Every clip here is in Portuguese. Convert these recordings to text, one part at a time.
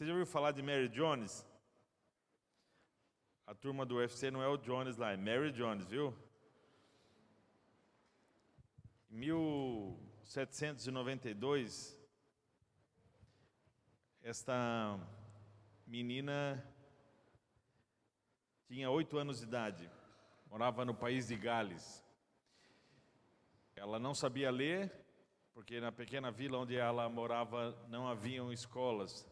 Você já ouviu falar de Mary Jones? A turma do UFC não é o Jones lá, é Mary Jones, viu? Em 1792, esta menina tinha 8 anos de idade, morava no país de Gales. Ela não sabia ler, porque na pequena vila onde ela morava não haviam escolas.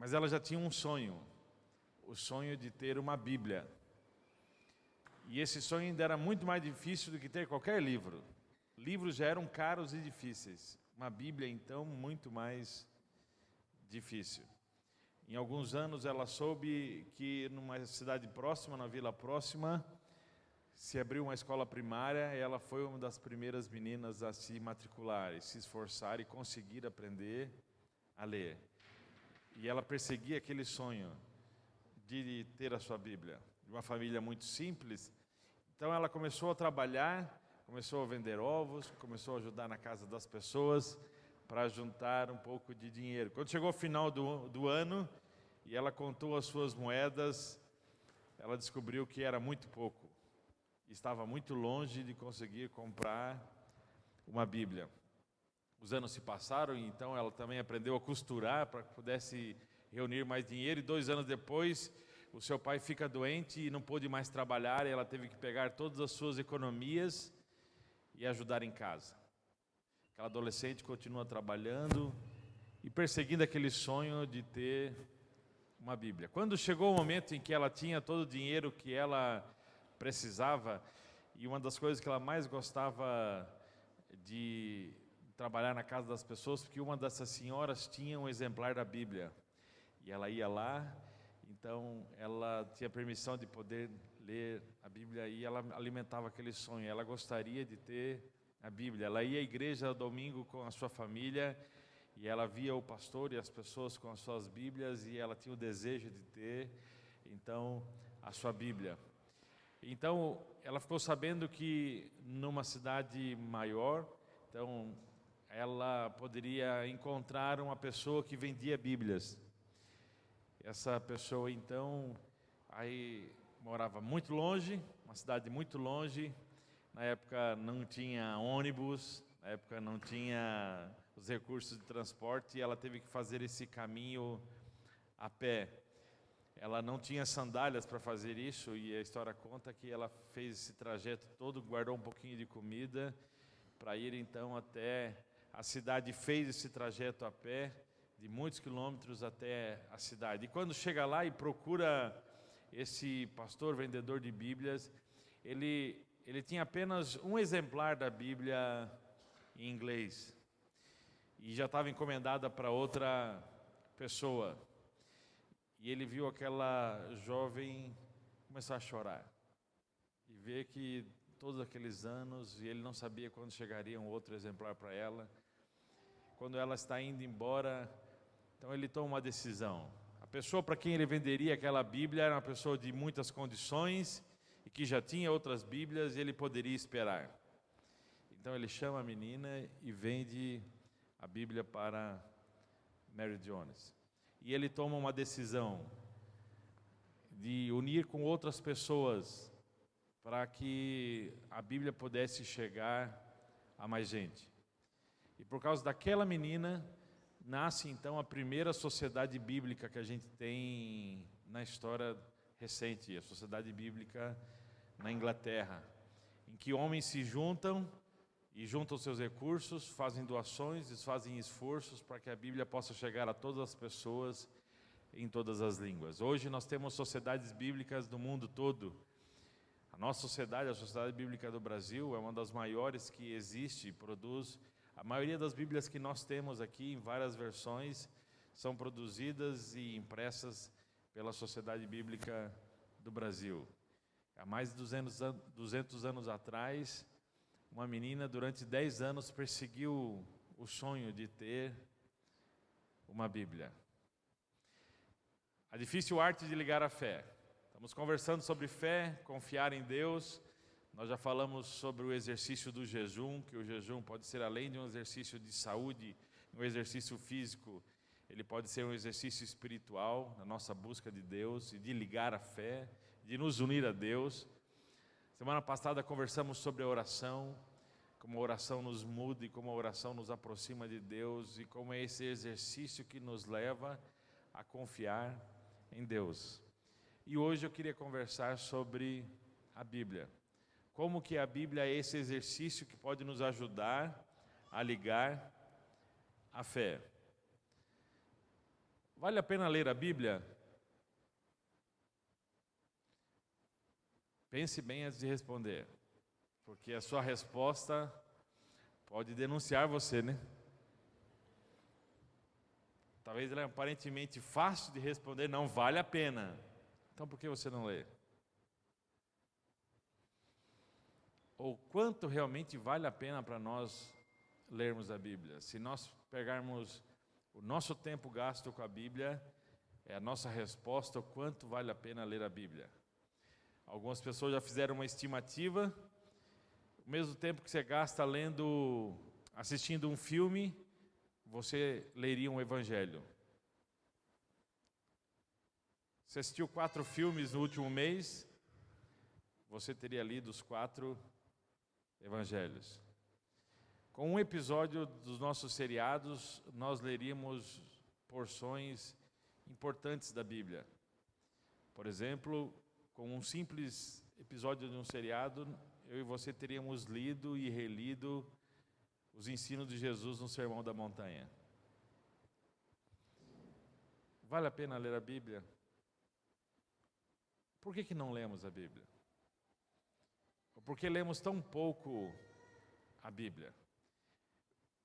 Mas ela já tinha um sonho, o sonho de ter uma Bíblia. E esse sonho ainda era muito mais difícil do que ter qualquer livro. Livros já eram caros e difíceis. Uma Bíblia, então, muito mais difícil. Em alguns anos ela soube que numa cidade próxima, na vila próxima, se abriu uma escola primária e ela foi uma das primeiras meninas a se matricular, e se esforçar e conseguir aprender a ler. E ela perseguia aquele sonho de ter a sua Bíblia. De uma família muito simples. Então ela começou a trabalhar, começou a vender ovos, começou a ajudar na casa das pessoas para juntar um pouco de dinheiro. Quando chegou o final do ano e ela contou as suas moedas, ela descobriu que era muito pouco. Estava muito longe de conseguir comprar uma Bíblia. Os anos se passaram e então ela também aprendeu a costurar para que pudesse reunir mais dinheiro. E 2 anos depois, o seu pai fica doente e não pôde mais trabalhar. E ela teve que pegar todas as suas economias e ajudar em casa. Aquela adolescente continua trabalhando e perseguindo aquele sonho de ter uma Bíblia. Quando chegou o momento em que ela tinha todo o dinheiro que ela precisava, e uma das coisas que ela mais gostava de trabalhar na casa das pessoas, porque uma dessas senhoras tinha um exemplar da Bíblia, e ela ia lá, então ela tinha permissão de poder ler a Bíblia, e ela alimentava aquele sonho. Ela gostaria de ter a Bíblia. Ela ia à igreja ao domingo com a sua família, e ela via o pastor e as pessoas com as suas Bíblias, e ela tinha o desejo de ter, então, a sua Bíblia. Então, ela ficou sabendo que numa cidade maior, então, ela poderia encontrar uma pessoa que vendia Bíblias. Essa pessoa, então, aí morava muito longe, uma cidade muito longe. Na época não tinha ônibus, na época não tinha os recursos de transporte, e ela teve que fazer esse caminho a pé. Ela não tinha sandálias para fazer isso, e a história conta que ela fez esse trajeto todo, guardou um pouquinho de comida para ir então até a cidade. Fez esse trajeto a pé, de muitos quilômetros até a cidade. E quando chega lá e procura esse pastor vendedor de Bíblias, ele tinha apenas um exemplar da Bíblia em inglês, e já estava encomendada para outra pessoa. E ele viu aquela jovem começar a chorar, e ver que todos aqueles anos, e ele não sabia quando chegaria um outro exemplar para ela. Quando ela está indo embora, então ele toma uma decisão. A pessoa para quem ele venderia aquela Bíblia era uma pessoa de muitas condições, e que já tinha outras Bíblias, e ele poderia esperar. Então ele chama a menina e vende a Bíblia para Mary Jones. E ele toma uma decisão de unir com outras pessoas para que a Bíblia pudesse chegar a mais gente. E por causa daquela menina, nasce então a primeira sociedade bíblica que a gente tem na história recente, a Sociedade Bíblica na Inglaterra, em que homens se juntam e juntam seus recursos, fazem doações e fazem esforços para que a Bíblia possa chegar a todas as pessoas em todas as línguas. Hoje nós temos sociedades bíblicas do mundo todo. A nossa sociedade, a Sociedade Bíblica do Brasil, é uma das maiores que existe e produz. A maioria das Bíblias que nós temos aqui, em várias versões, são produzidas e impressas pela Sociedade Bíblica do Brasil. Há mais de 200 anos atrás, uma menina, durante 10 anos, perseguiu o sonho de ter uma Bíblia. A difícil arte de ligar a fé. Estamos conversando sobre fé, confiar em Deus. Nós já falamos sobre o exercício do jejum, que o jejum pode ser, além de um exercício de saúde, um exercício físico, ele pode ser um exercício espiritual na nossa busca de Deus e de ligar a fé, de nos unir a Deus. Semana passada conversamos sobre a oração, como a oração nos muda e como a oração nos aproxima de Deus e como é esse exercício que nos leva a confiar em Deus. E hoje eu queria conversar sobre a Bíblia. Como que a Bíblia é esse exercício que pode nos ajudar a ligar a fé. Vale a pena ler a Bíblia? Pense bem antes de responder, porque a sua resposta pode denunciar você, né? Talvez ela é aparentemente fácil de responder, não vale a pena. Então por que você não lê? Ou quanto realmente vale a pena para nós lermos a Bíblia? Se nós pegarmos o nosso tempo gasto com a Bíblia, é a nossa resposta, o quanto vale a pena ler a Bíblia. Algumas pessoas já fizeram uma estimativa, o mesmo tempo que você gasta assistindo um filme, você leria um evangelho. Você assistiu 4 filmes no último mês, você teria lido os 4 evangelhos. Com um episódio dos nossos seriados, nós leríamos porções importantes da Bíblia. Por exemplo, com um simples episódio de um seriado, eu e você teríamos lido e relido os ensinos de Jesus no Sermão da Montanha. Vale a pena ler a Bíblia? Por que não lemos a Bíblia? Por que lemos tão pouco a Bíblia?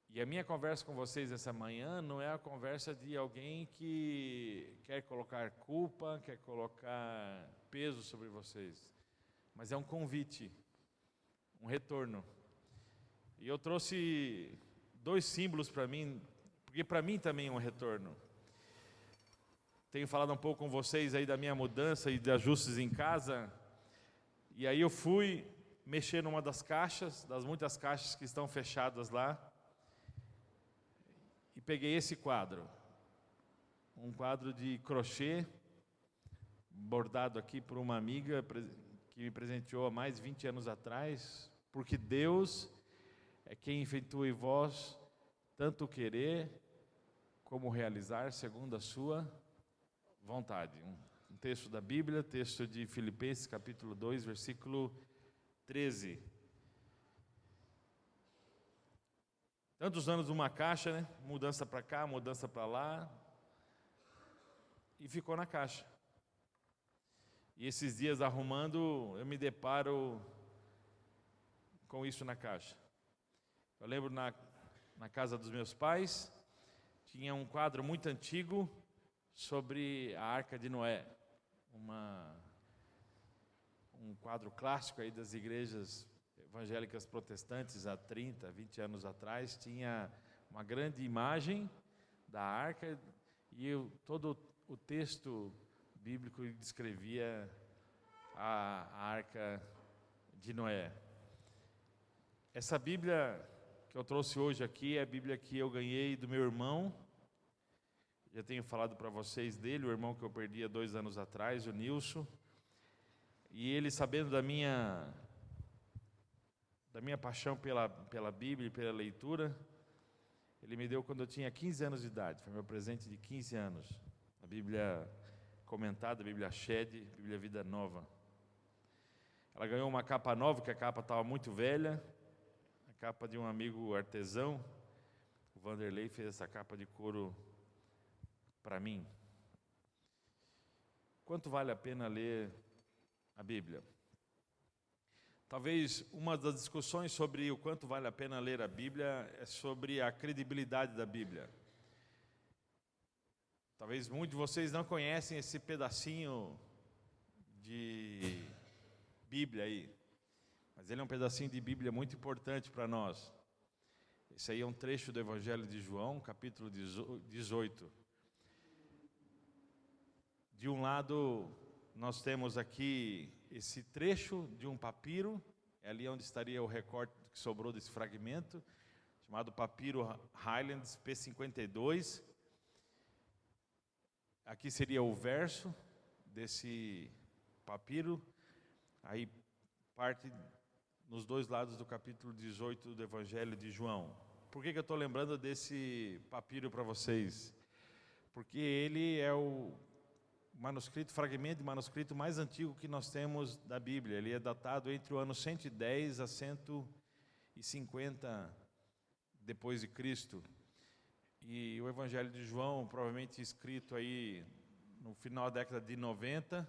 E a minha conversa com vocês essa manhã não é a conversa de alguém que quer colocar culpa, quer colocar peso sobre vocês, mas é um convite, um retorno. E eu trouxe 2 símbolos para mim, porque para mim também é um retorno. Tenho falado um pouco com vocês aí da minha mudança e de ajustes em casa, e aí eu fui mexer numa das caixas, das muitas caixas que estão fechadas lá, e peguei esse quadro, um quadro de crochê, bordado aqui por uma amiga que me presenteou há mais de 20 anos atrás, porque Deus é quem efetua em vós tanto querer como realizar segundo a sua vontade. Um texto da Bíblia, texto de Filipenses capítulo 2, versículo 13. Tantos anos numa caixa, né? Mudança para cá, mudança para lá, e ficou na caixa. E esses dias arrumando, eu me deparo com isso na caixa. Eu lembro na casa dos meus pais, tinha um quadro muito antigo sobre a Arca de Noé. Um quadro clássico aí das igrejas evangélicas protestantes há 30, 20 anos atrás, tinha uma grande imagem da arca e todo o texto bíblico descrevia a arca de Noé. Essa Bíblia que eu trouxe hoje aqui é a Bíblia que eu ganhei do meu irmão. Já tenho falado para vocês dele, o irmão que eu perdi há 2 anos atrás, o Nilson. E ele, sabendo da minha paixão pela Bíblia e pela leitura, ele me deu quando eu tinha 15 anos de idade. Foi meu presente de 15 anos. A Bíblia comentada, a Bíblia Shed, a Bíblia Vida Nova. Ela ganhou uma capa nova, que a capa estava muito velha. A capa de um amigo artesão. O Vanderlei fez essa capa de couro para mim. Quanto vale a pena ler a Bíblia? Talvez uma das discussões sobre o quanto vale a pena ler a Bíblia é sobre a credibilidade da Bíblia. Talvez muitos de vocês não conhecem esse pedacinho de Bíblia aí, mas ele é um pedacinho de Bíblia muito importante para nós. Esse aí é um trecho do Evangelho de João, capítulo 18. De um lado, nós temos aqui esse trecho de um papiro, é ali onde estaria o recorte que sobrou desse fragmento, chamado papiro Highlands P52. aqui seria o verso desse papiro, aí parte nos dois lados do capítulo 18 do Evangelho de João. Por que eu estou lembrando desse papiro para vocês? Porque ele é o fragmento de manuscrito mais antigo que nós temos da Bíblia. Ele é datado entre o ano 110 a 150 depois de Cristo. E o Evangelho de João, provavelmente escrito aí no final da década de 90.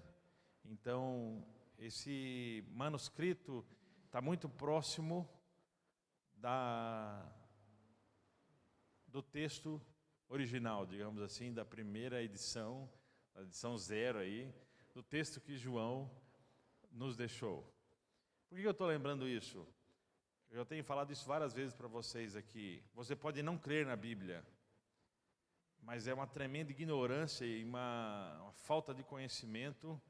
Então, esse manuscrito está muito próximo do texto original, digamos assim, da primeira edição, da edição 0 aí, do texto que João nos deixou. Por que eu estou lembrando isso? Eu já tenho falado isso várias vezes para vocês aqui. Você pode não crer na Bíblia, mas é uma tremenda ignorância e uma falta de conhecimento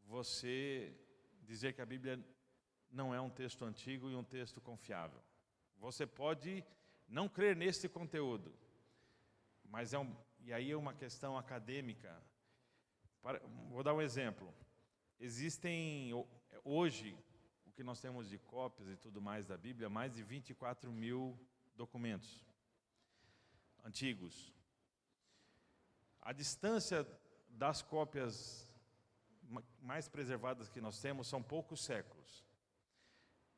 você dizer que a Bíblia não é um texto antigo e um texto confiável. Você pode não crer nesse conteúdo, mas e aí é uma questão acadêmica. Vou dar um exemplo. Existem hoje, o que nós temos de cópias e tudo mais da Bíblia, mais de 24 mil documentos antigos. A distância das cópias mais preservadas que nós temos são poucos séculos.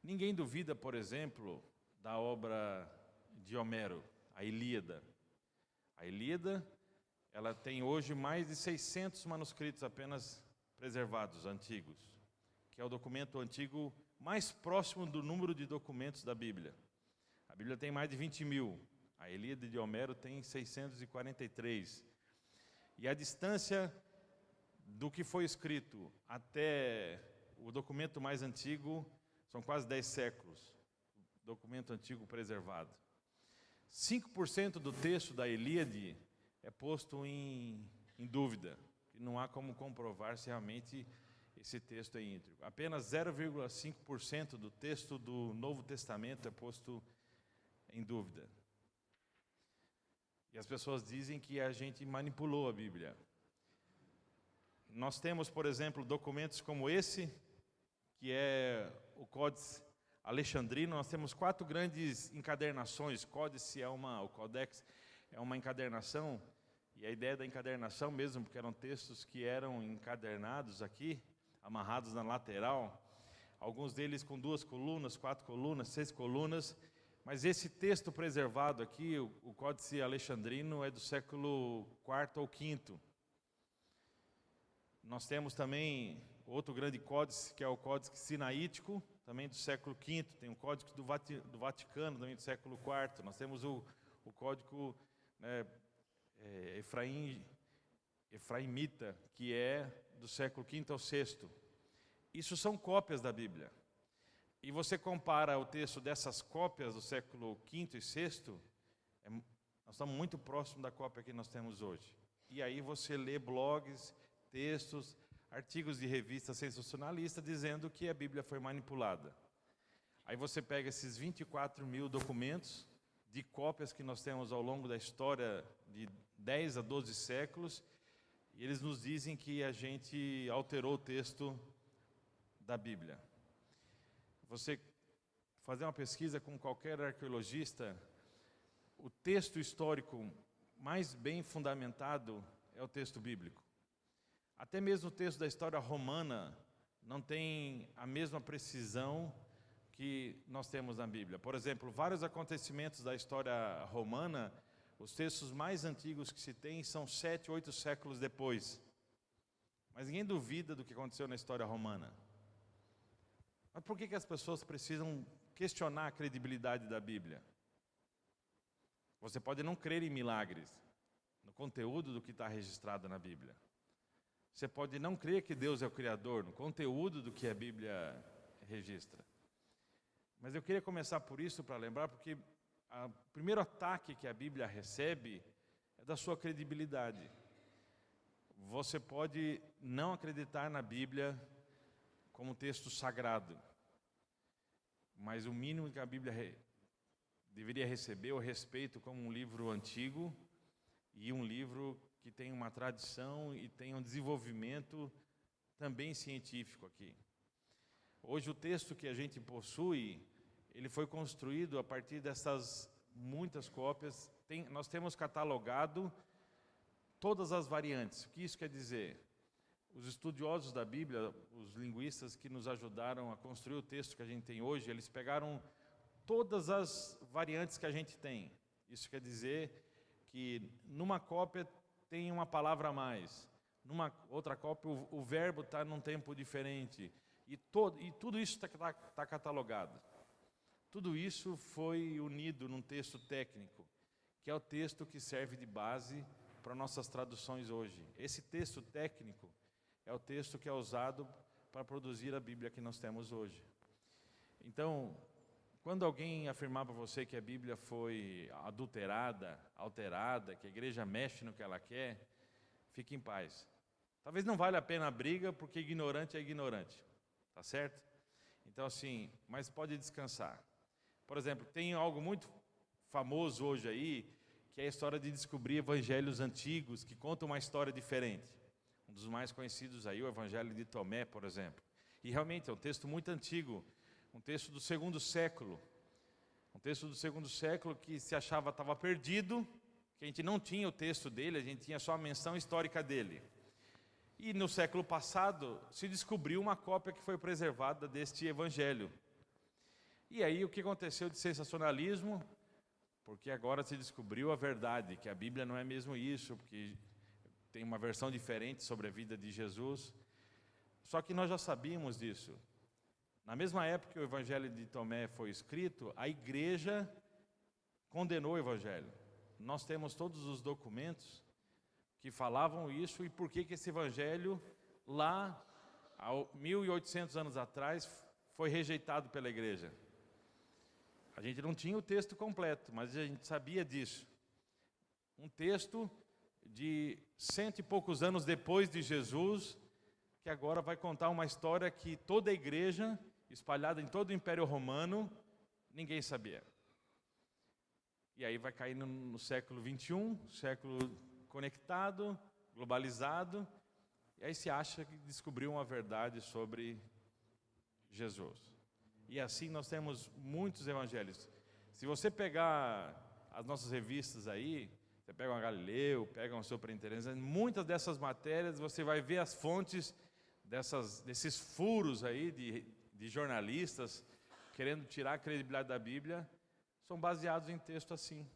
Ninguém duvida, por exemplo, da obra de Homero, a Ilíada. A Ilíada, ela tem hoje mais de 600 manuscritos apenas preservados, antigos, que é o documento antigo mais próximo do número de documentos da Bíblia. A Bíblia tem mais de 20 mil, a Ilíada de Homero tem 643. E a distância do que foi escrito até o documento mais antigo são quase 10 séculos, documento antigo preservado. 5% do texto da Ilíade é posto em dúvida, e não há como comprovar se realmente esse texto é íntegro. Apenas 0,5% do texto do Novo Testamento é posto em dúvida. E as pessoas dizem que a gente manipulou a Bíblia. Nós temos, por exemplo, documentos como esse, que é o Códice Alexandrino. Nós temos 4 grandes encadernações. O Codex é uma encadernação, e a ideia da encadernação mesmo, porque eram textos que eram encadernados aqui, amarrados na lateral, alguns deles com 2 colunas, 4 colunas, 6 colunas, mas esse texto preservado aqui, o Códice Alexandrino, é do século IV ou V. Nós temos também outro grande códice, que é o Códice Sinaítico, também do século V. Tem o Códice do Vaticano, também do século IV. Nós temos o Código Efraimita, que é do século V ao VI. Isso são cópias da Bíblia. E você compara o texto dessas cópias do século V e VI, nós estamos muito próximos da cópia que nós temos hoje. E aí você lê blogs, textos, artigos de revistas sensacionalistas dizendo que a Bíblia foi manipulada. Aí você pega esses 24 mil documentos de cópias que nós temos ao longo da história de 10 a 12 séculos, e eles nos dizem que a gente alterou o texto da Bíblia. Você fazer uma pesquisa com qualquer arqueologista, o texto histórico mais bem fundamentado é o texto bíblico. Até mesmo o texto da história romana não tem a mesma precisão que nós temos na Bíblia. Por exemplo, vários acontecimentos da história romana, os textos mais antigos que se tem são 7, 8 séculos depois. Mas ninguém duvida do que aconteceu na história romana. Mas por que as pessoas precisam questionar a credibilidade da Bíblia? Você pode não crer em milagres, no conteúdo do que está registrado na Bíblia. Você pode não crer que Deus é o Criador, no conteúdo do que a Bíblia registra. Mas eu queria começar por isso, para lembrar, porque o primeiro ataque que a Bíblia recebe é da sua credibilidade. Você pode não acreditar na Bíblia como texto sagrado, mas o mínimo que a Bíblia deveria receber é o respeito como um livro antigo e um livro que tem uma tradição e tem um desenvolvimento também científico aqui. Hoje o texto que a gente possui, ele foi construído a partir dessas muitas cópias. Nós temos catalogado todas as variantes. O que isso quer dizer? Os estudiosos da Bíblia, os linguistas que nos ajudaram a construir o texto que a gente tem hoje, eles pegaram todas as variantes que a gente tem. Isso quer dizer que numa cópia tem uma palavra a mais, numa outra cópia o verbo está num tempo diferente, e tudo isso está catalogado. Tudo isso foi unido num texto técnico, que é o texto que serve de base para nossas traduções hoje. Esse texto técnico é o texto que é usado para produzir a Bíblia que nós temos hoje. Então, quando alguém afirmar para você que a Bíblia foi adulterada, alterada, que a igreja mexe no que ela quer, fique em paz. Talvez não valha a pena a briga, porque ignorante é ignorante, tá certo? Então assim, mas pode descansar. Por exemplo, tem algo muito famoso hoje aí, que é a história de descobrir evangelhos antigos, que contam uma história diferente. Um dos mais conhecidos aí, o Evangelho de Tomé, por exemplo. E realmente é um texto muito antigo, um texto do segundo século. Um texto do segundo século que se achava estava perdido, que a gente não tinha o texto dele, a gente tinha só a menção histórica dele. E no século passado se descobriu uma cópia que foi preservada deste evangelho. E aí o que aconteceu de sensacionalismo? Porque agora se descobriu a verdade, que a Bíblia não é mesmo isso, porque tem uma versão diferente sobre a vida de Jesus. Só que nós já sabíamos disso. Na mesma época que o Evangelho de Tomé foi escrito, a igreja condenou o Evangelho. Nós temos todos os documentos que falavam isso e por que esse Evangelho, lá, há 1800 anos atrás, foi rejeitado pela igreja. A gente não tinha o texto completo, mas a gente sabia disso. Um texto de 100 e poucos anos depois de Jesus, que agora vai contar uma história que toda a igreja, espalhada em todo o Império Romano, ninguém sabia. E aí vai cair no século 21, século conectado, globalizado, e aí se acha que descobriu uma verdade sobre Jesus. E assim nós temos muitos evangelhos. Se você pegar as nossas revistas aí, você pega uma Galileu, pega uma Superinteligência, muitas dessas matérias você vai ver as fontes desses furos aí de jornalistas querendo tirar a credibilidade da Bíblia, são baseados em texto assim.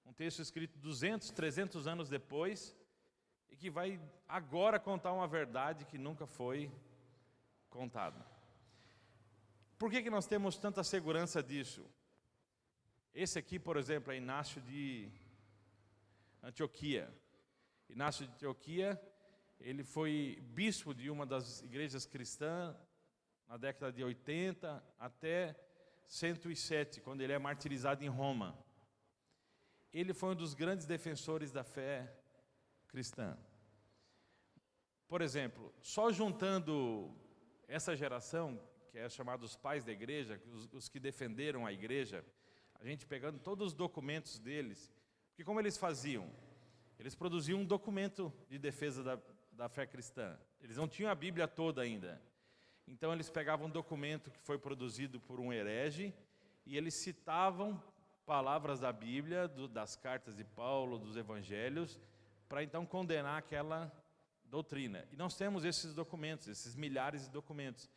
Um texto escrito 200, 300 anos depois e que vai agora contar uma verdade que nunca foi contada. Por que nós temos tanta segurança disso? Esse aqui, por exemplo, é Inácio de Antioquia. Inácio de Antioquia, ele foi bispo de uma das igrejas cristãs na década de 80 até 107, quando ele é martirizado em Roma. Ele foi um dos grandes defensores da fé cristã. Por exemplo, só juntando essa geração, que é chamada os pais da igreja, os que defenderam a igreja, a gente pegando todos os documentos deles, porque como eles faziam? Eles produziam um documento de defesa da fé cristã. Eles não tinham a Bíblia toda ainda. Então eles pegavam um documento que foi produzido por um herege e eles citavam palavras da Bíblia, das cartas de Paulo, dos evangelhos, para então condenar aquela doutrina. E nós temos esses documentos, esses milhares de documentos.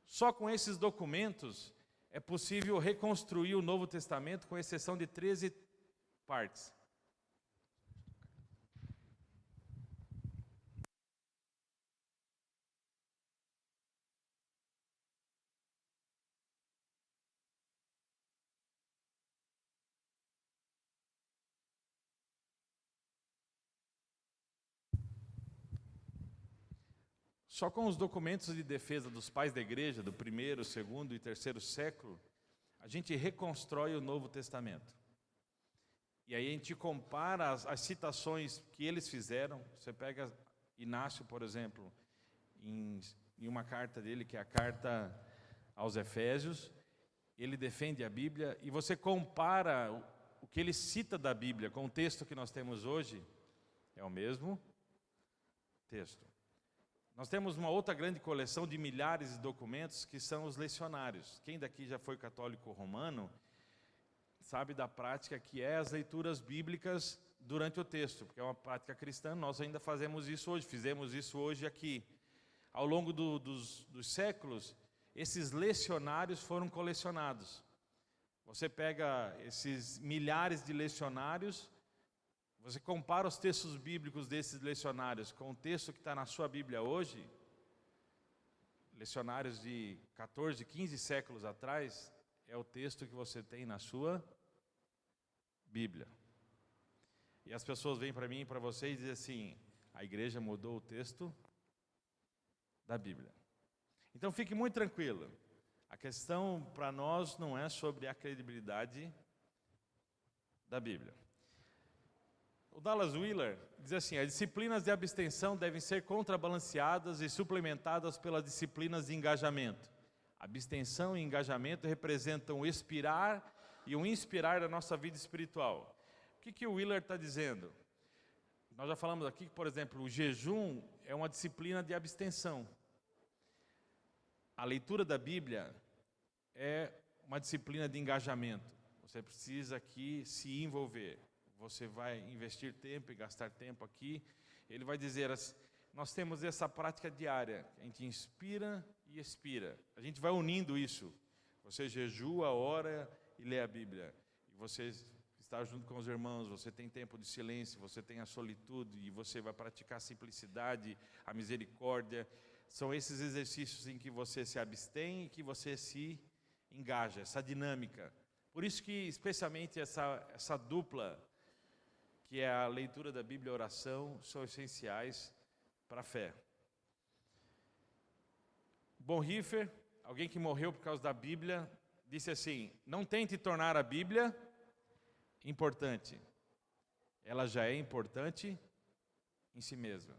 Só com esses documentos é possível reconstruir o Novo Testamento, com exceção de 13 partes. Só com os documentos de defesa dos pais da igreja, do primeiro, segundo e terceiro século, a gente reconstrói o Novo Testamento. E aí a gente compara as citações que eles fizeram. Você pega Inácio, por exemplo, em uma carta dele, que é a carta aos Efésios, ele defende a Bíblia, e você compara o que ele cita da Bíblia com o texto que nós temos hoje, é o mesmo texto. Nós temos uma outra grande coleção de milhares de documentos que são os lecionários. Quem daqui já foi católico romano sabe da prática que é as leituras bíblicas durante o texto, porque é uma prática cristã. Nós ainda fazemos isso hoje, fizemos isso hoje aqui. Ao longo dos séculos, esses lecionários foram colecionados. Você pega esses milhares de lecionários, você compara os textos bíblicos desses lecionários com o texto que está na sua Bíblia hoje, lecionários de 14, 15 séculos atrás, é o texto que você tem na sua Bíblia. E as pessoas vêm para mim e para você e dizem assim: a igreja mudou o texto da Bíblia. Então fique muito tranquilo. A questão para nós não é sobre a credibilidade da Bíblia. O Dallas Willard diz assim: as disciplinas de abstenção devem ser contrabalanceadas e suplementadas pelas disciplinas de engajamento. Abstenção e engajamento representam o expirar e o inspirar da nossa vida espiritual. O que o Willard está dizendo? Nós já falamos aqui que, por exemplo, o jejum é uma disciplina de abstenção. A leitura da Bíblia é uma disciplina de engajamento. Você precisa aqui se envolver. Você vai investir tempo e gastar tempo aqui. Ele vai dizer assim: nós temos essa prática diária. A gente inspira e expira. A gente vai unindo isso. Você jejua, ora e lê a Bíblia. E você está junto com os irmãos, você tem tempo de silêncio, você tem a solitude, e você vai praticar a simplicidade, a misericórdia. São esses exercícios em que você se abstém e que você se engaja, essa dinâmica. Por isso que, especialmente, essa dupla, que é a leitura da Bíblia e a oração, são essenciais para a fé. Bonhoeffer, alguém que morreu por causa da Bíblia, disse assim: não tente tornar a Bíblia importante. Ela já é importante em si mesma.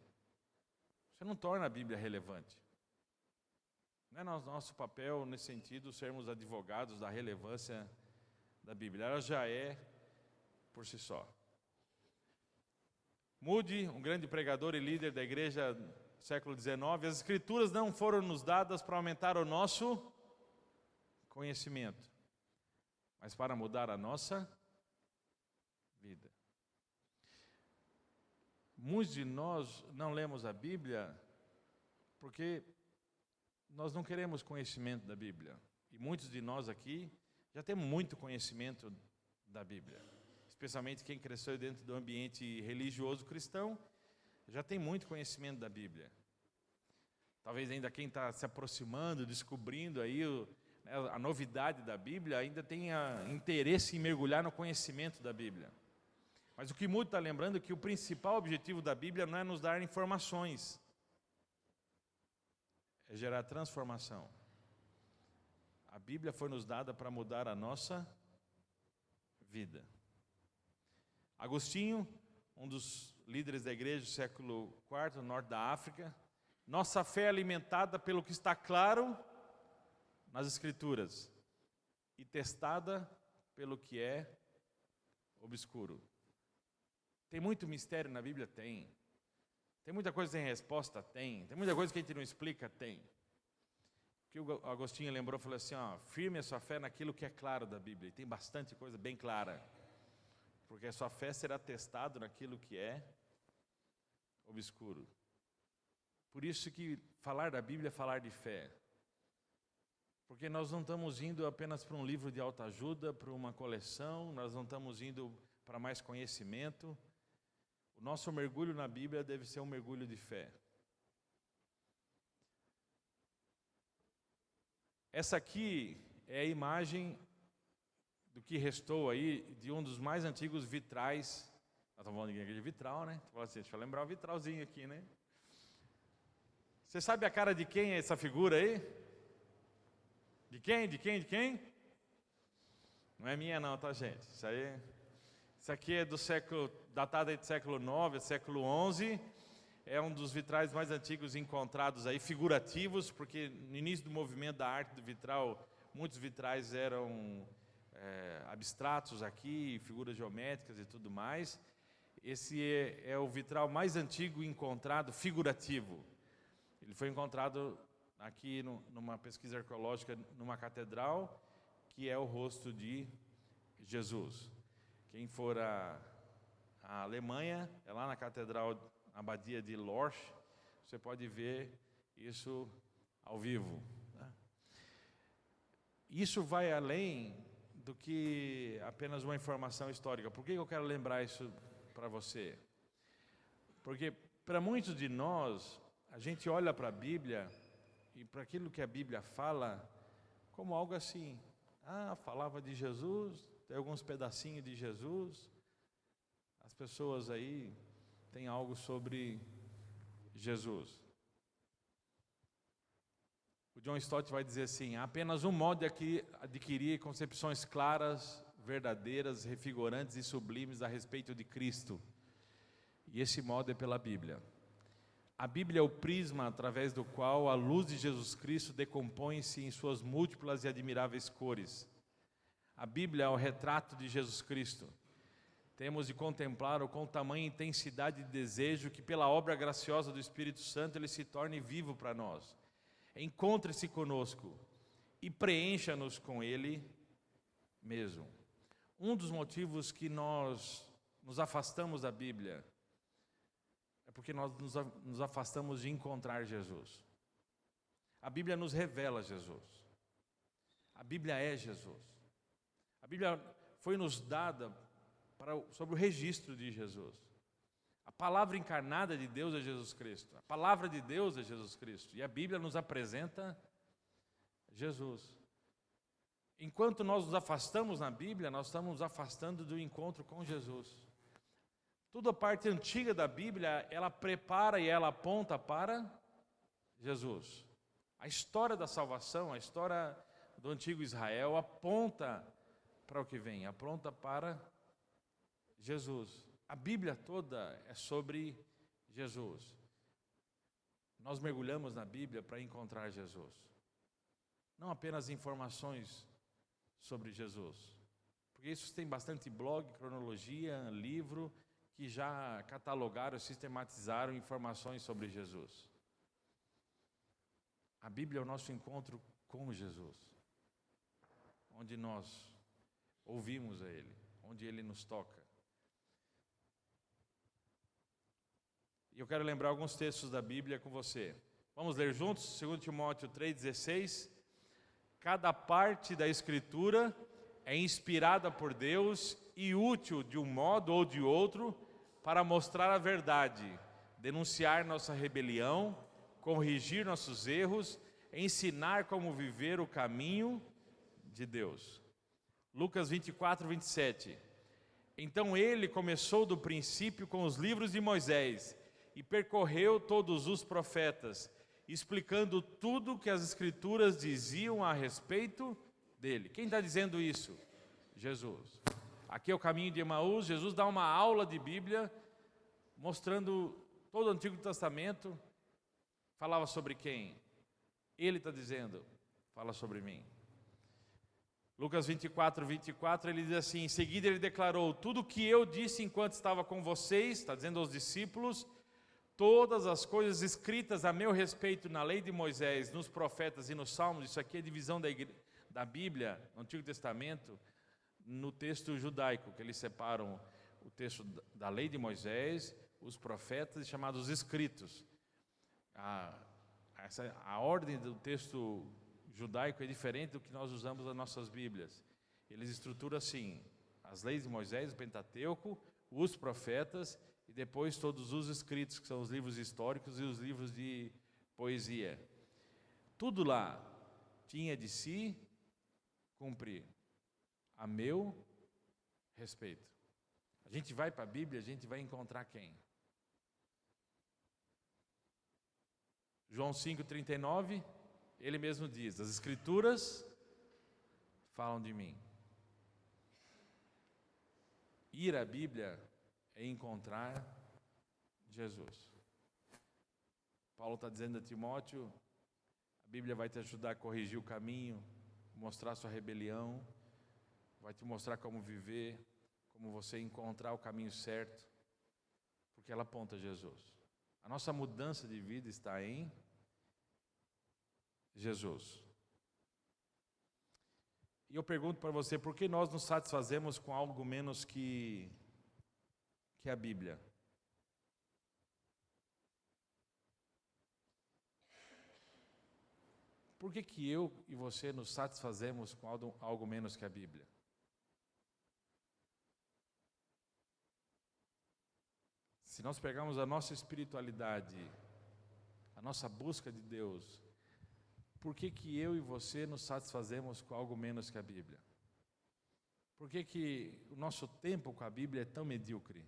Você não torna a Bíblia relevante. Não é nosso papel, nesse sentido, sermos advogados da relevância da Bíblia. Ela já é por si só. Moody, um grande pregador e líder da igreja do século XIX, as Escrituras não foram nos dadas para aumentar o nosso conhecimento, mas para mudar a nossa vida. Muitos de nós não lemos a Bíblia porque nós não queremos conhecimento da Bíblia. E muitos de nós aqui já temos muito conhecimento da Bíblia. Especialmente quem cresceu dentro do ambiente religioso cristão, já tem muito conhecimento da Bíblia. Talvez ainda quem está se aproximando, descobrindo aí a novidade da Bíblia, ainda tenha interesse em mergulhar no conhecimento da Bíblia. Mas o que muito está lembrando é que o principal objetivo da Bíblia não é nos dar informações, é gerar transformação. A Bíblia foi nos dada para mudar a nossa vida. Agostinho, um dos líderes da igreja do século IV, no norte da África: nossa fé é alimentada pelo que está claro nas Escrituras e testada pelo que é obscuro. Tem muito mistério na Bíblia? Tem. Tem muita coisa sem resposta? Tem. Tem muita coisa que a gente não explica? Tem. O que o Agostinho lembrou, falou assim: firme a sua fé naquilo que é claro da Bíblia. E tem bastante coisa bem clara. Porque a sua fé será testada naquilo que é obscuro. Por isso que falar da Bíblia é falar de fé. Porque nós não estamos indo apenas para um livro de autoajuda, para uma coleção, nós não estamos indo para mais conhecimento. O nosso mergulho na Bíblia deve ser um mergulho de fé. Essa aqui é a imagem do que restou aí de um dos mais antigos vitrais. Nós estamos falando de vitral, né? Deixa eu lembrar o vitralzinho aqui, né? Você sabe a cara de quem é essa figura aí? De quem? De quem? De quem? Não é minha não, tá, gente? Isso aqui é do século, datado aí do século IX, século XI. É um dos vitrais mais antigos encontrados aí, figurativos, porque no início do movimento da arte do vitral, muitos vitrais eram abstratos aqui, figuras geométricas e tudo mais. Esse é o vitral mais antigo encontrado, figurativo. Ele foi encontrado aqui numa pesquisa arqueológica, numa catedral, que é o rosto de Jesus. Quem for à Alemanha, é lá na catedral, na abadia de Lorsch, você pode ver isso ao vivo. Isso vai além do que apenas uma informação histórica. Por que eu quero lembrar isso para você? Porque para muitos de nós, a gente olha para a Bíblia e para aquilo que a Bíblia fala como algo assim. Falava de Jesus, tem alguns pedacinhos de Jesus. As pessoas aí têm algo sobre Jesus. O John Stott vai dizer assim: há apenas um modo de adquirir concepções claras, verdadeiras, revigorantes e sublimes a respeito de Cristo. E esse modo é pela Bíblia. A Bíblia é o prisma através do qual a luz de Jesus Cristo decompõe-se em suas múltiplas e admiráveis cores. A Bíblia é o retrato de Jesus Cristo. Temos de contemplar-o com tamanha intensidade de desejo que pela obra graciosa do Espírito Santo ele se torne vivo para nós. Encontre-se conosco e preencha-nos com Ele mesmo. Um dos motivos que nós nos afastamos da Bíblia é porque nós nos afastamos de encontrar Jesus. A Bíblia nos revela Jesus. A Bíblia é Jesus. A Bíblia foi nos dada sobre o registro de Jesus. A palavra encarnada de Deus é Jesus Cristo. A palavra de Deus é Jesus Cristo. E a Bíblia nos apresenta Jesus. Enquanto nós nos afastamos na Bíblia, nós estamos nos afastando do encontro com Jesus. Toda a parte antiga da Bíblia, ela prepara e ela aponta para Jesus. A história da salvação, a história do antigo Israel aponta para o que vem, aponta para Jesus. A Bíblia toda é sobre Jesus. Nós mergulhamos na Bíblia para encontrar Jesus. Não apenas informações sobre Jesus. Porque isso tem bastante blog, cronologia, livro, que já catalogaram, sistematizaram informações sobre Jesus. A Bíblia é o nosso encontro com Jesus. Onde nós ouvimos a Ele, onde Ele nos toca. E eu quero lembrar alguns textos da Bíblia com você. Vamos ler juntos? 2 Timóteo 3,16. Cada parte da Escritura é inspirada por Deus e útil de um modo ou de outro para mostrar a verdade, denunciar nossa rebelião, corrigir nossos erros, ensinar como viver o caminho de Deus. Lucas 24:27. Então ele começou do princípio com os livros de Moisés e percorreu todos os profetas, explicando tudo que as Escrituras diziam a respeito dele. Quem está dizendo isso? Jesus. Aqui é o caminho de Emaús. Jesus dá uma aula de Bíblia, mostrando todo o Antigo Testamento. Falava sobre quem? Ele está dizendo, fala sobre mim. Lucas 24:24, ele diz assim: em seguida ele declarou: tudo o que eu disse enquanto estava com vocês, está dizendo aos discípulos, todas as coisas escritas a meu respeito na lei de Moisés, nos profetas e nos salmos. Isso aqui é divisão da Bíblia, no Antigo Testamento, no texto judaico, que eles separam o texto da lei de Moisés, os profetas, chamados escritos. A ordem do texto judaico é diferente do que nós usamos nas nossas Bíblias. Eles estruturam assim: as leis de Moisés, o Pentateuco, os profetas e depois todos os escritos, que são os livros históricos e os livros de poesia. Tudo lá tinha de se cumprir a meu respeito. A gente vai para a Bíblia, a gente vai encontrar quem? João 5,39, ele mesmo diz: as Escrituras falam de mim. Ir à Bíblia é encontrar Jesus. Paulo está dizendo a Timóteo: a Bíblia vai te ajudar a corrigir o caminho, mostrar sua rebelião, vai te mostrar como viver, como você encontrar o caminho certo. porque ela aponta a Jesus. A nossa mudança de vida está em Jesus. E eu pergunto para você, por que nós nos satisfazemos com algo menos que a Bíblia? Por que eu e você nos satisfazemos com algo menos que a Bíblia? Se nós pegarmos a nossa espiritualidade, a nossa busca de Deus, por que eu e você nos satisfazemos com algo menos que a Bíblia? Por que o nosso tempo com a Bíblia é tão medíocre?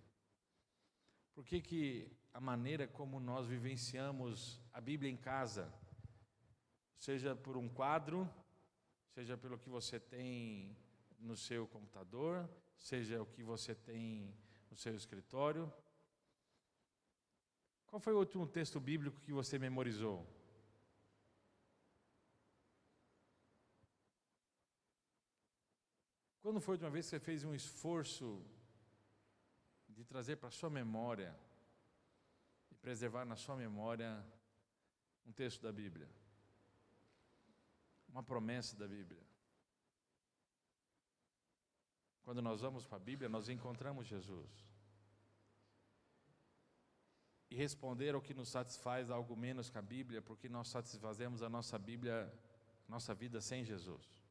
Por que a maneira como nós vivenciamos a Bíblia em casa, seja por um quadro, seja pelo que você tem no seu computador, seja o que você tem no seu escritório? Qual foi o último texto bíblico que você memorizou? Quando foi a última vez que você fez um esforço de trazer para a sua memória e preservar na sua memória um texto da Bíblia? Uma promessa da Bíblia. Quando nós vamos para a Bíblia, nós encontramos Jesus. E responder ao que nos satisfaz algo menos que a Bíblia, porque nós satisfazemos a nossa Bíblia, nossa vida sem Jesus.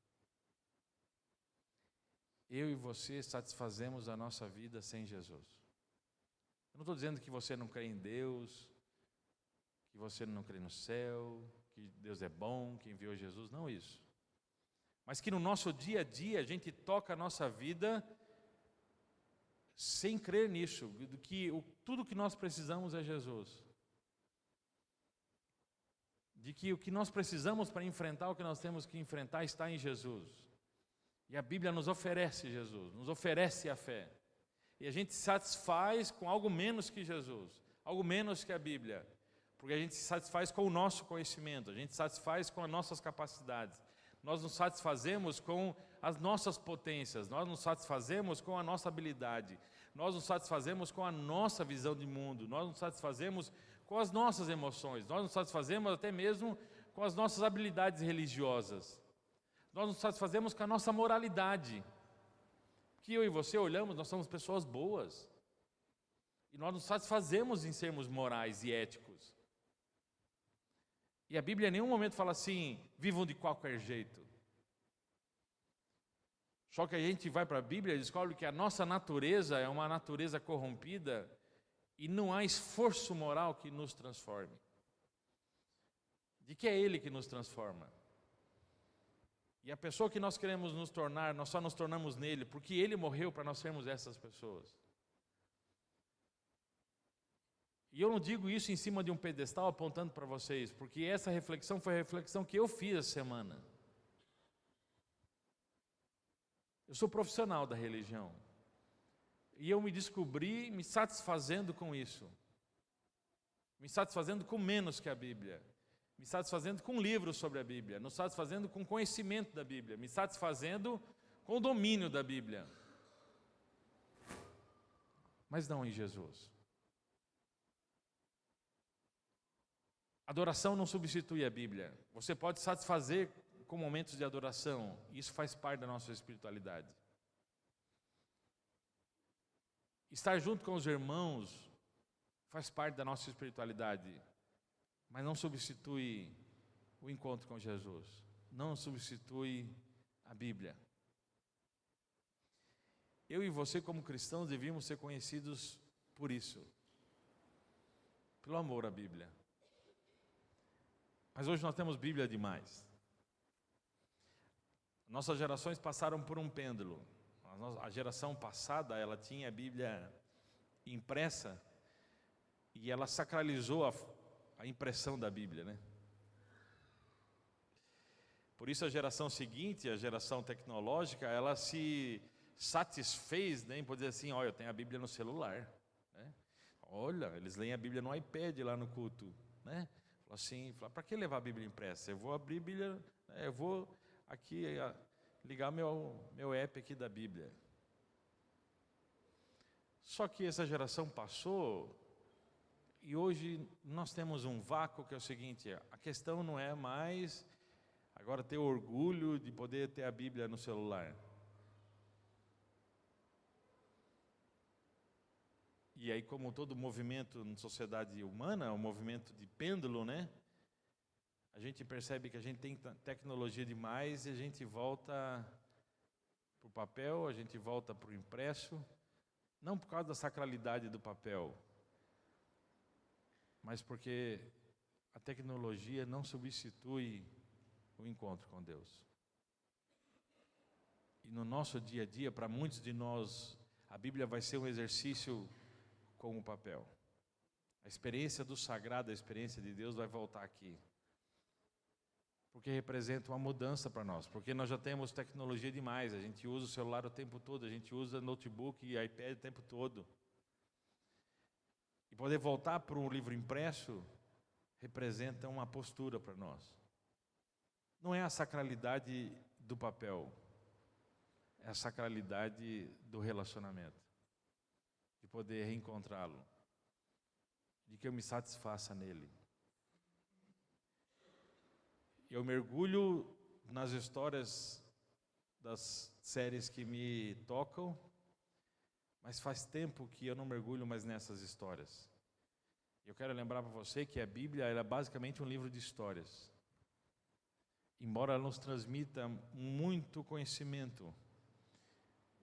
Eu e você satisfazemos a nossa vida sem Jesus. Eu não estou dizendo que você não crê em Deus, que você não crê no céu, que Deus é bom, que enviou Jesus, não isso. Mas que no nosso dia a dia a gente toca a nossa vida sem crer nisso, de que tudo que nós precisamos é Jesus. De que o que nós precisamos para enfrentar o que nós temos que enfrentar está em Jesus. E a Bíblia nos oferece Jesus, nos oferece a fé. E a gente se satisfaz com algo menos que Jesus, algo menos que a Bíblia. Porque a gente se satisfaz com o nosso conhecimento, a gente se satisfaz com as nossas capacidades. Nós nos satisfazemos com as nossas potências, nós nos satisfazemos com a nossa habilidade, nós nos satisfazemos com a nossa visão de mundo, nós nos satisfazemos com as nossas emoções, nós nos satisfazemos até mesmo com as nossas habilidades religiosas. Nós nos satisfazemos com a nossa moralidade. Que eu e você olhamos, nós somos pessoas boas. E nós nos satisfazemos em sermos morais e éticos. E a Bíblia em nenhum momento fala assim, vivam de qualquer jeito. Só que a gente vai para a Bíblia e descobre que a nossa natureza é uma natureza corrompida e não há esforço moral que nos transforme. De que é Ele que nos transforma. E a pessoa que nós queremos nos tornar, nós só nos tornamos nele, porque Ele morreu para nós sermos essas pessoas. E eu não digo isso em cima de um pedestal apontando para vocês, porque essa reflexão foi a reflexão que eu fiz essa semana. Eu sou profissional da religião. E eu me descobri me satisfazendo com isso. Me satisfazendo com menos que a Bíblia. Me satisfazendo com livros sobre a Bíblia. Me satisfazendo com conhecimento da Bíblia. Me satisfazendo com o domínio da Bíblia. Mas não em Jesus. Adoração não substitui a Bíblia. Você pode satisfazer com momentos de adoração. Isso faz parte da nossa espiritualidade. Estar junto com os irmãos faz parte da nossa espiritualidade. Mas não substitui o encontro com Jesus. Não substitui a Bíblia. Eu e você, como cristãos, devíamos ser conhecidos por isso. Pelo amor à Bíblia. Mas hoje nós temos Bíblia demais. Nossas gerações passaram por um pêndulo. A geração passada, ela tinha a Bíblia impressa e ela sacralizou a impressão da Bíblia, né? Por isso a geração seguinte, a geração tecnológica, ela se satisfez, né, em poder dizer assim, olha, eu tenho a Bíblia no celular, né? Olha, eles leem a Bíblia no iPad lá no culto, né? Fala assim, para que levar a Bíblia impressa? Eu vou abrir a Bíblia, eu vou aqui ligar meu app aqui da Bíblia. Só que essa geração passou E hoje nós temos um vácuo que é o seguinte: a questão não é mais agora ter orgulho de poder ter a Bíblia no celular. E aí, como todo movimento na sociedade humana, é um movimento de pêndulo, né? A gente percebe que a gente tem tecnologia demais e a gente volta para o papel, a gente volta para o impresso, não por causa da sacralidade do papel, mas porque a tecnologia não substitui o encontro com Deus. E no nosso dia a dia, para muitos de nós, a Bíblia vai ser um exercício com o papel. A experiência do sagrado, a experiência de Deus vai voltar aqui. Porque representa uma mudança para nós, porque nós já temos tecnologia demais, a gente usa o celular o tempo todo, a gente usa notebook e iPad o tempo todo. E poder voltar para um livro impresso representa uma postura para nós. Não é a sacralidade do papel, é a sacralidade do relacionamento, de poder reencontrá-lo, de que eu me satisfaça nele. Eu mergulho nas histórias das séries que me tocam, mas faz tempo que eu não mergulho mais nessas histórias. Eu quero lembrar para você que a Bíblia é basicamente um livro de histórias. Embora ela nos transmita muito conhecimento,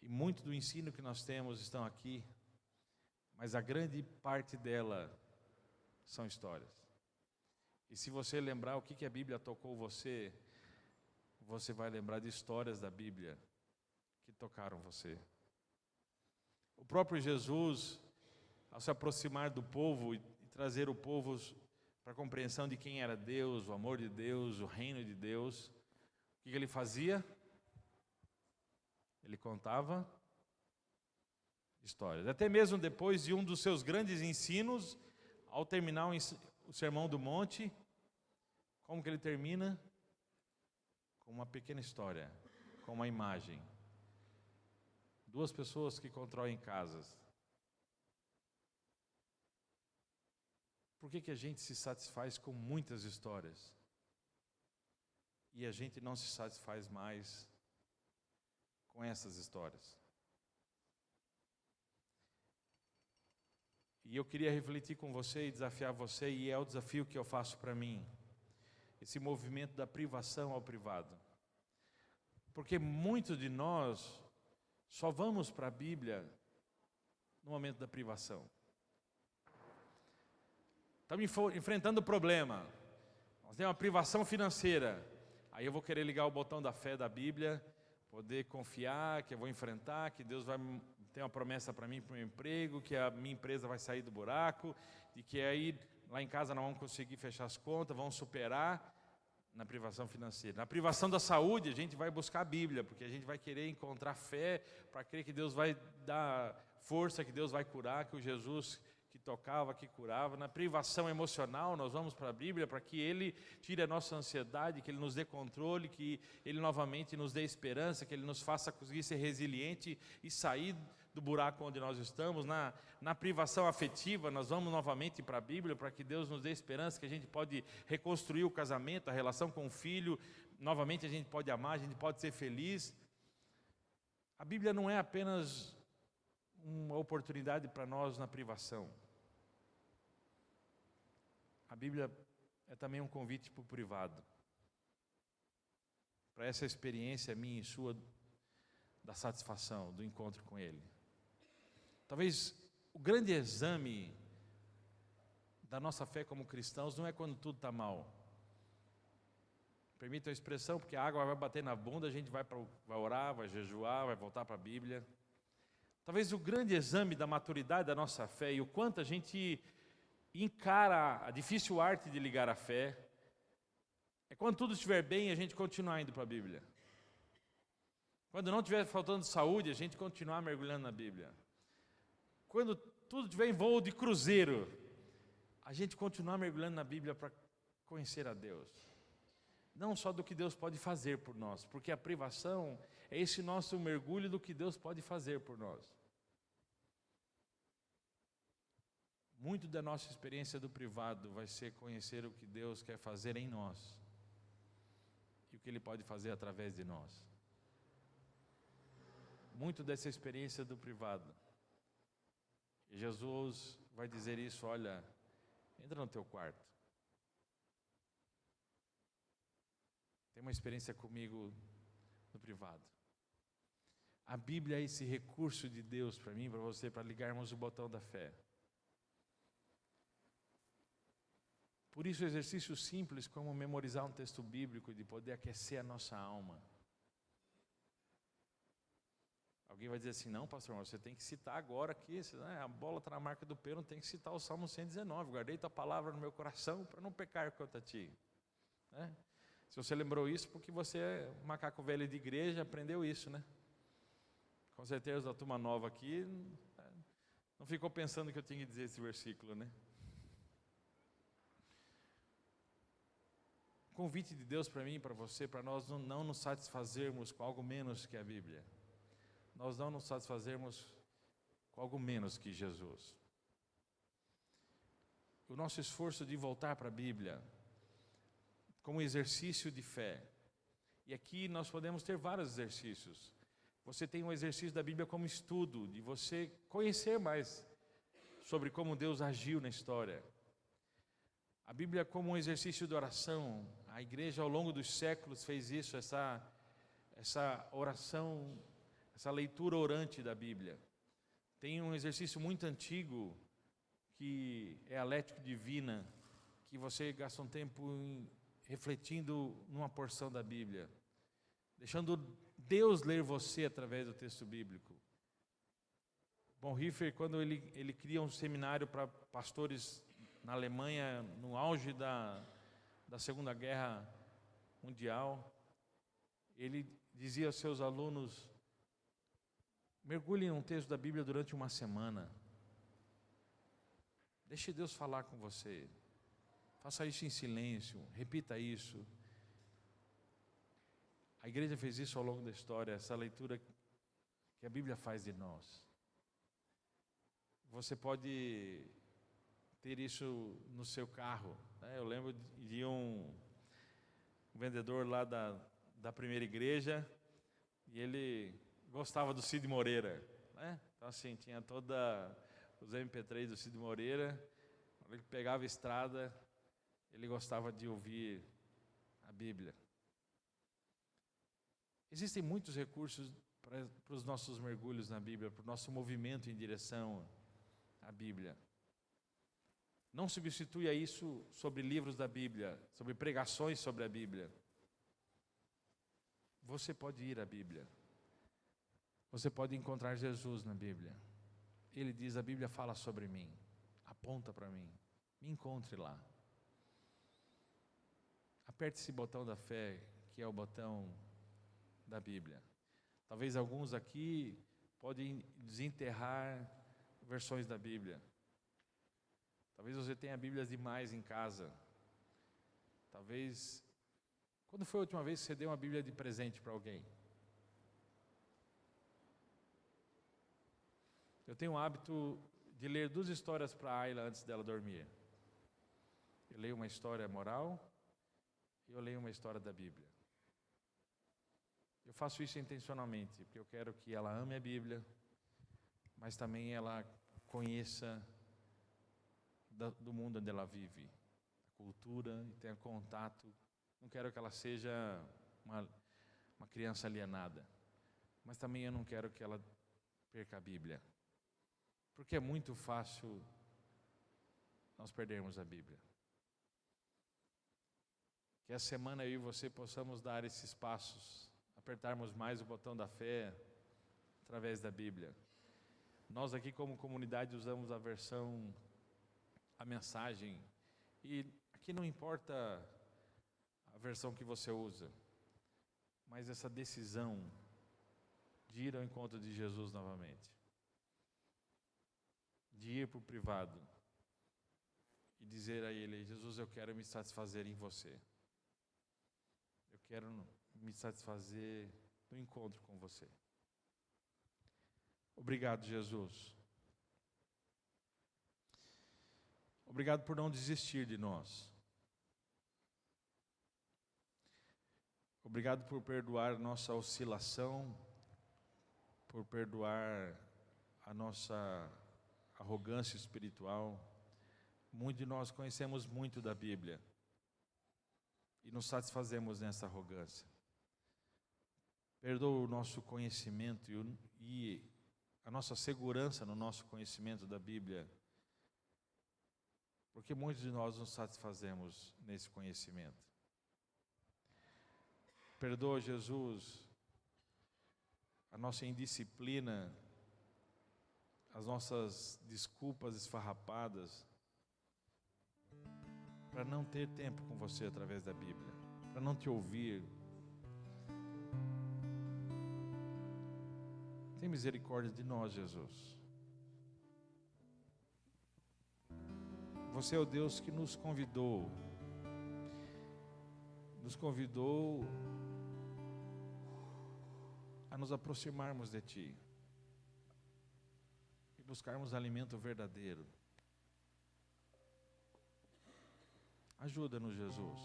e muito do ensino que nós temos estão aqui, mas a grande parte dela são histórias. E se você lembrar o que a Bíblia tocou você, você vai lembrar de histórias da Bíblia que tocaram você. O próprio Jesus, ao se aproximar do povo e trazer o povo para a compreensão de quem era Deus, o amor de Deus, o reino de Deus, o que ele fazia? Ele contava histórias. Até mesmo depois de um dos seus grandes ensinos, ao terminar o Sermão do Monte, como que ele termina? Com uma pequena história, com uma imagem. Duas pessoas que constroem casas. Por que a gente se satisfaz com muitas histórias? E a gente não se satisfaz mais com essas histórias? E eu queria refletir com você e desafiar você, e é o desafio que eu faço para mim. Esse movimento da privação ao privado. Porque muitos de nós só vamos para a Bíblia no momento da privação. Estamos enfrentando problema. Nós temos uma privação financeira. Aí eu vou querer ligar o botão da fé da Bíblia, poder confiar que eu vou enfrentar, que Deus vai ter uma promessa para mim, para o meu emprego, que a minha empresa vai sair do buraco, e que aí lá em casa nós vamos conseguir fechar as contas, vamos superar. Na privação financeira. Na privação da saúde, a gente vai buscar a Bíblia, porque a gente vai querer encontrar fé para crer que Deus vai dar força, que Deus vai curar, que o Jesus que tocava, que curava. Na privação emocional, nós vamos para a Bíblia para que Ele tire a nossa ansiedade, que Ele nos dê controle, que Ele novamente nos dê esperança, que Ele nos faça conseguir ser resiliente e sair do buraco onde nós estamos. Na privação afetiva, nós vamos novamente para a Bíblia para que Deus nos dê esperança, que a gente pode reconstruir o casamento, a relação com o filho, novamente a gente pode amar, a gente pode ser feliz. A Bíblia não é apenas uma oportunidade para nós na privação. A Bíblia é também um convite para o privado, para essa experiência minha e sua da satisfação, do encontro com Ele. Talvez o grande exame da nossa fé como cristãos não é quando tudo está mal. Permita a expressão, porque a água vai bater na bunda, a gente vai orar, vai jejuar, vai voltar para a Bíblia. Talvez o grande exame da maturidade da nossa fé e o quanto a gente encara a difícil arte de ligar a fé é quando tudo estiver bem, a gente continuar indo para a Bíblia. Quando não estiver faltando saúde, a gente continuar mergulhando na Bíblia. Quando tudo estiver em voo de cruzeiro, a gente continuar mergulhando na Bíblia para conhecer a Deus. Não só do que Deus pode fazer por nós, porque a privação é esse nosso mergulho do que Deus pode fazer por nós. Muito da nossa experiência do privado vai ser conhecer o que Deus quer fazer em nós e o que Ele pode fazer através de nós. Muito dessa experiência do privado. E Jesus vai dizer isso: olha, entra no teu quarto. Tem uma experiência comigo no privado. A Bíblia é esse recurso de Deus para mim, para você, para ligarmos o botão da fé. Por isso, exercícios simples como memorizar um texto bíblico, de poder aquecer a nossa alma. Alguém vai dizer assim: não, pastor, você tem que citar agora aqui, a bola está na marca do pênalti, tem que citar o Salmo 119, guardei tua palavra no meu coração para não pecar contra ti. Né? Se você lembrou isso, porque você é um macaco velho de igreja, aprendeu isso, né? Com certeza a turma nova aqui não ficou pensando que eu tinha que dizer esse versículo, né? O convite de Deus para mim e para você, para nós não nos satisfazermos com algo menos que a Bíblia. Nós não nos satisfazermos com algo menos que Jesus. O nosso esforço de voltar para a Bíblia como exercício de fé. E aqui nós podemos ter vários exercícios. Você tem um exercício da Bíblia como estudo, de você conhecer mais sobre como Deus agiu na história. A Bíblia como um exercício de oração. A igreja ao longo dos séculos fez isso, essa oração, essa leitura orante da Bíblia. Tem um exercício muito antigo, que é a Lética Divina, que você gasta um tempo refletindo numa porção da Bíblia, deixando Deus ler você através do texto bíblico. Bonhoeffer, quando ele cria um seminário para pastores na Alemanha, no auge da Segunda Guerra Mundial, ele dizia aos seus alunos: mergulhem num texto da Bíblia durante uma semana. Deixe Deus falar com você. Faça isso em silêncio, repita isso. A igreja fez isso ao longo da história, essa leitura que a Bíblia faz de nós. Você pode ter isso no seu carro, né? Eu lembro de um vendedor lá da primeira igreja, e ele gostava do Cid Moreira, né? Então assim, tinha todos os MP3 do Cid Moreira. Quando ele pegava a estrada, ele gostava de ouvir a Bíblia. Existem muitos recursos para os nossos mergulhos na Bíblia, para o nosso movimento em direção à Bíblia. Não substitua isso sobre livros da Bíblia, sobre pregações sobre a Bíblia. Você pode ir à Bíblia. Você pode encontrar Jesus na Bíblia. Ele diz: a Bíblia fala sobre mim, aponta para mim, me encontre lá. Aperte esse botão da fé, que é o botão da Bíblia. Talvez alguns aqui podem desenterrar versões da Bíblia. Talvez você tenha Bíblias demais em casa. Talvez... Quando foi a última vez que você deu uma Bíblia de presente para alguém? Eu tenho o hábito de ler 2 histórias para a Ayla antes dela dormir. Eu leio uma história moral e eu leio uma história da Bíblia. Eu faço isso intencionalmente, porque eu quero que ela ame a Bíblia, mas também ela conheça do mundo onde ela vive, a cultura, e tenha contato. Não quero que ela seja uma criança alienada, mas também eu não quero que ela perca a Bíblia, porque é muito fácil nós perdermos a Bíblia. Que essa semana eu e você possamos dar esses passos, apertarmos mais o botão da fé através da Bíblia. Nós aqui como comunidade usamos a mensagem, e aqui não importa a versão que você usa, mas essa decisão de ir ao encontro de Jesus novamente, de ir para o privado e dizer a Ele: Jesus, eu quero me satisfazer em você. Eu quero me satisfazer no encontro com você. Obrigado, Jesus. Obrigado por não desistir de nós. Obrigado por perdoar nossa oscilação, por perdoar a nossa arrogância espiritual. Muitos de nós conhecemos muito da Bíblia e nos satisfazemos nessa arrogância. Perdoa o nosso conhecimento e a nossa segurança no nosso conhecimento da Bíblia, porque muitos de nós nos satisfazemos nesse conhecimento. Perdoa, Jesus, a nossa indisciplina, as nossas desculpas esfarrapadas, para não ter tempo com você através da Bíblia, para não te ouvir. Tem misericórdia de nós, Jesus. Você é o Deus que nos convidou a nos aproximarmos de Ti e buscarmos alimento verdadeiro. Ajuda-nos, Jesus.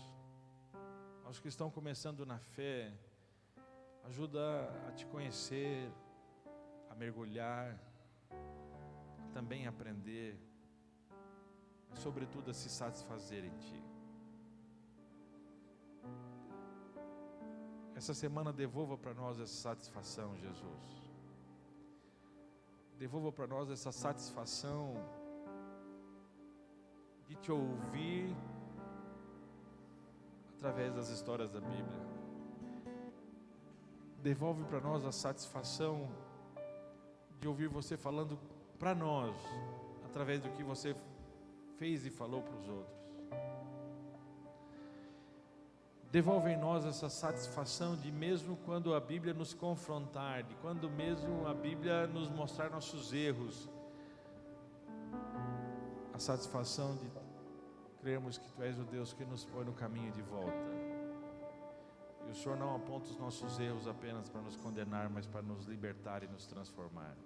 Aos que estão começando na fé, ajuda a Te conhecer, a mergulhar, a também aprender, e sobretudo a se satisfazer em Ti. Essa semana devolva para nós essa satisfação, Jesus. Devolva para nós essa satisfação de Te ouvir através das histórias da Bíblia. Devolve para nós a satisfação de ouvir Você falando para nós, através do que Você fez e falou para os outros. Devolve em nós essa satisfação de, mesmo quando a Bíblia nos confrontar, de quando mesmo a Bíblia nos mostrar nossos erros, a satisfação de crermos que Tu és o Deus que nos põe no caminho de volta. E o Senhor não aponta os nossos erros apenas para nos condenar, mas para nos libertar e nos transformar.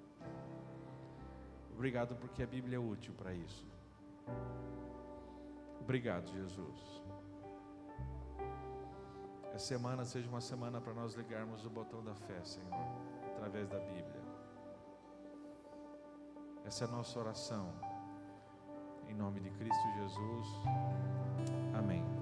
Obrigado porque a Bíblia é útil para isso. Obrigado, Jesus. Essa semana seja uma semana para nós ligarmos o botão da fé, Senhor, através da Bíblia. Essa é a nossa oração. Em nome de Cristo Jesus. Amém.